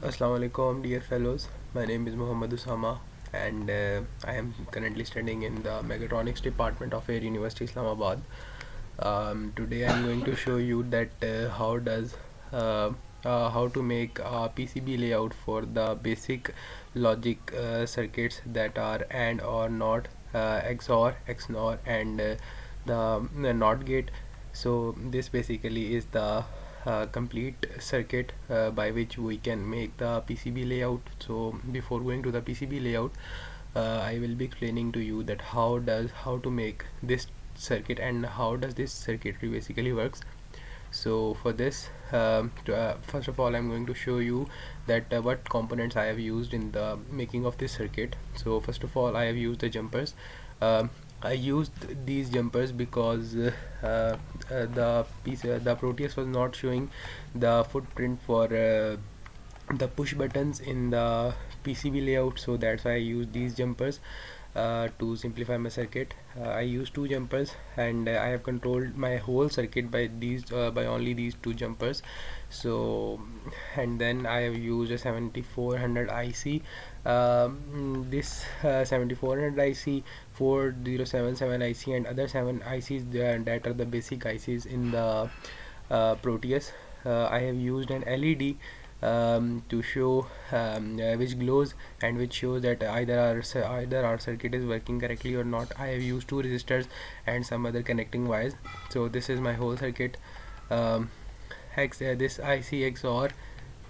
Assalamu alaikum, dear fellows. My name is Muhammad Usama, and I am currently studying in the Mechatronics department of Air University Islamabad. Today I am going to show you that uh, how to make a PCB layout for the basic logic circuits that are AND or NOT, XOR, XNOR, and the NOT gate. So this basically is the complete circuit by which we can make the PCB layout. So before going to the PCB layout, I will be explaining to you that how to make this circuit and how does this circuitry basically works. So for this, first of all, I'm going to show you that what components I have used in the making of this circuit. So first of all, I have used the jumpers. I used these jumpers because the Proteus was not showing the footprint for the push buttons in the PCB layout, so that's why I used these jumpers to simplify my circuit. I used two jumpers, and I have controlled my whole circuit by by only these two jumpers. So, and then I have used a 7400 IC. This 7400 IC, 4077 IC, and other 7 ICs that are the basic ICs in the Proteus. I have used an LED to show which glows and which shows that either our circuit is working correctly or not. I have used two resistors and some other connecting wires. So this is my whole circuit. This IC XOR,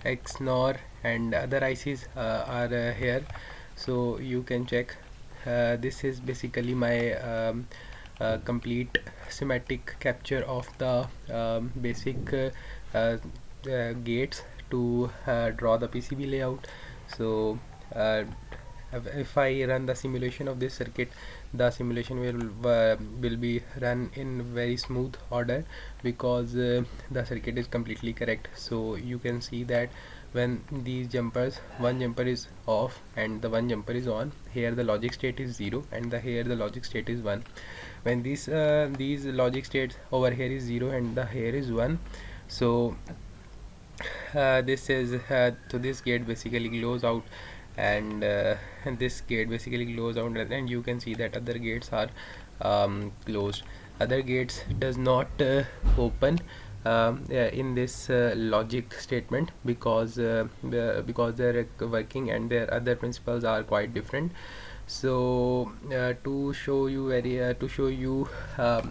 XNOR, and other ICs are here, so you can check. This is basically my complete schematic capture of the basic gates to draw the PCB layout. So if I run the simulation of this circuit, the simulation will be run in very smooth order because the circuit is completely correct. So you can see that when these jumpers, one jumper is off and the one jumper is on, here the logic state is 0 and here the logic state is 1. When these logic states over here is 0 and the here is 1, so this gate basically glows out, and this gate basically glows out, and you can see that other gates are closed. Other gates does not open in this logic statement because they're working and their other principles are quite different. So to show you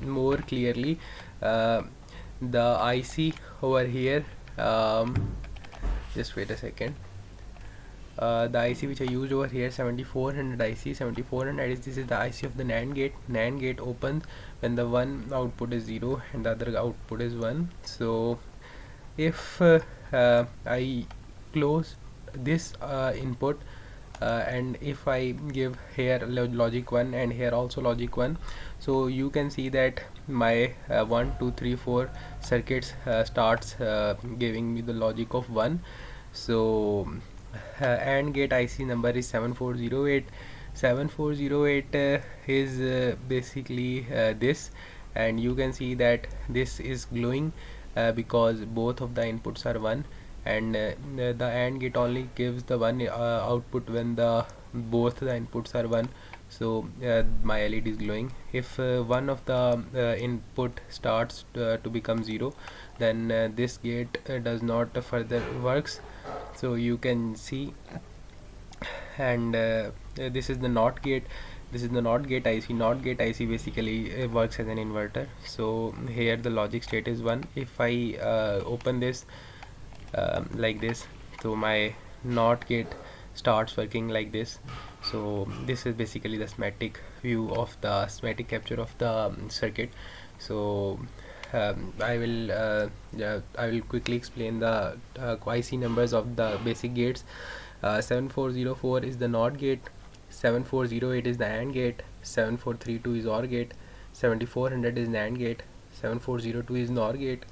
more clearly, the IC over here, just wait a second. The IC which I used over here, 7400 IC. 7400 is, this is the IC of the NAND gate. NAND gate opens when the one output is 0 and the other output is 1. So if I close this input and if I give here logic 1 and here also logic 1, so you can see that my 1 2 3 4 circuits starts giving me the logic of 1. So AND gate IC number is 7408. 7408 is basically this, and you can see that this is glowing because both of the inputs are 1, and the AND gate only gives the one output when both the inputs are 1. So my LED is glowing. If one of the input starts to become 0, then this gate does not further works. So you can see, and this is the NOT gate. This is the NOT gate IC. NOT gate IC basically works as an inverter. So here the logic state is 1. If I open this like this, so my NOT gate starts working like this. So this is basically the schematic view of the schematic capture of the circuit. So I will quickly explain the IC numbers of the basic gates. 7404 is the NOT gate, 7408 is the AND gate, 7432 is OR gate, 7400 is NAND gate, 7402 is NOR gate,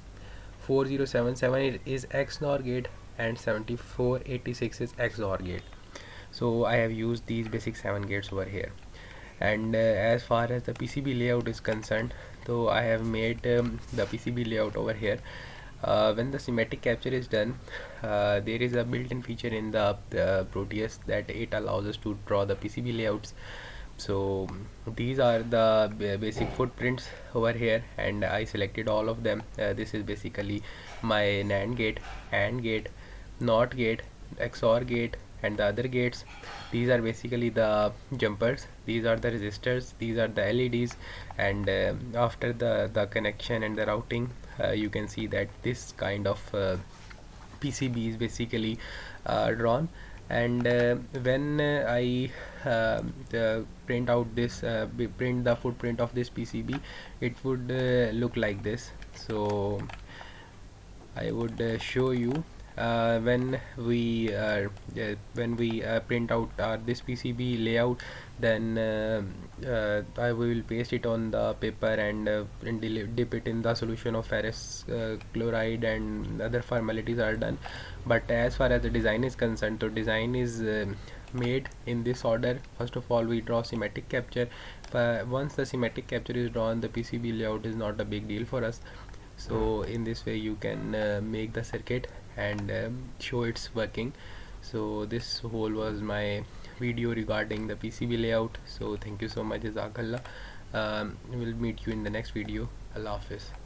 4077 is XNOR gate, and 7486 is XOR gate. So I have used these basic 7 gates over here. And as far as the PCB layout is concerned, so I have made the PCB layout over here. When the semantic capture is done, there is a built-in feature in the Proteus that it allows us to draw the PCB layouts. So these are the basic footprints over here, and I selected all of them. This is basically my NAND gate, AND gate, NOT gate, XOR gate, and the other gates. These are basically the jumpers, these are the resistors, these are the LEDs, and after the connection and the routing, you can see that this kind of PCB is basically drawn. And when I print out this print the footprint of this PCB, it would look like this. So I would show you when we print out this PCB layout, then I will paste it on the paper and dip it in the solution of ferrous chloride, and other formalities are done. But as far as the design is concerned, so design is made in this order. First of all, we draw schematic capture. Once the schematic capture is drawn, the PCB layout is not a big deal for us. So in this way you can make the circuit and show its working. So this whole was my video regarding the PCB layout. So thank you so much, Jazakallah. We'll meet you in the next video. Allah Hafiz.